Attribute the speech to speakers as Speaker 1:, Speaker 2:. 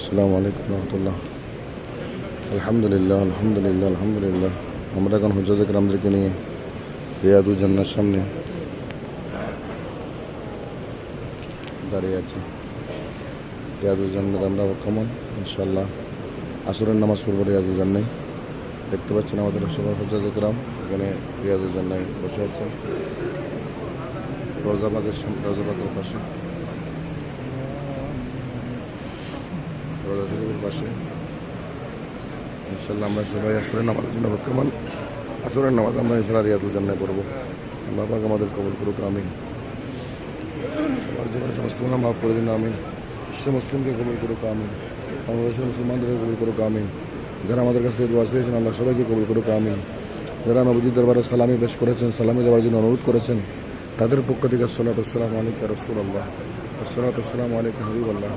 Speaker 1: আসসালামু আলাইকুম রহমতুল্লাহ। আলহামদুলিল্লাহ আলহামদুলিল্লাহ আলহামদুলিল্লাহ। আমরা এখন হুজ্জাজ কেরামদেরকে নিয়ে রিয়াদুল জান্নার সামনে দাঁড়িয়ে আছি। রিয়াদুল জান্নাত আমরা বর্তমান ইনশাআল্লাহ আসরের নামাজ পড়ব রিয়াদুল জান্নায়। দেখতে পাচ্ছেন আমাদের সবার হুজ্জাজ কেরাম এখানে রিয়াদুল জান্নায় বসে আছে রোজাবাগের পাশে, রোজা শরীফের পাশে। ইনশাল্লাহ আমরা সবাই আসরের নামাজের জন্য বর্তমান আসরের নামাজ আমরা ইনশাল্লাহ রিয়াদুল জান্নায় পড়বো। আল্লাহ পাক আমাদের কবুল করুক, আমিন। সবার জীবনে সমস্ত গুনাহ মাফ করে দিন, আমিন। বিশ্ব মুসলিমকে কবুল করুক, আমিন। বাংলাদেশের মুসলমানদেরকে কবুল করুক, আমিন। যারা আমাদের কাছে দোয়া চেয়েছেন আল্লাহ সবাইকে কবুল করুক, আমিন। যারা নবীজির দরবারে সালামি পেশ করেছেন, সালামি দেওয়ার জন্য অনুরোধ করেছেন, তাদের পক্ষ থেকে আসসালাতু ওয়াসসালামু আলাইকা রাসূলুল্লাহ, আসসালাতু ওয়াসসালামু আলাইকা হাবিবাল্লাহ।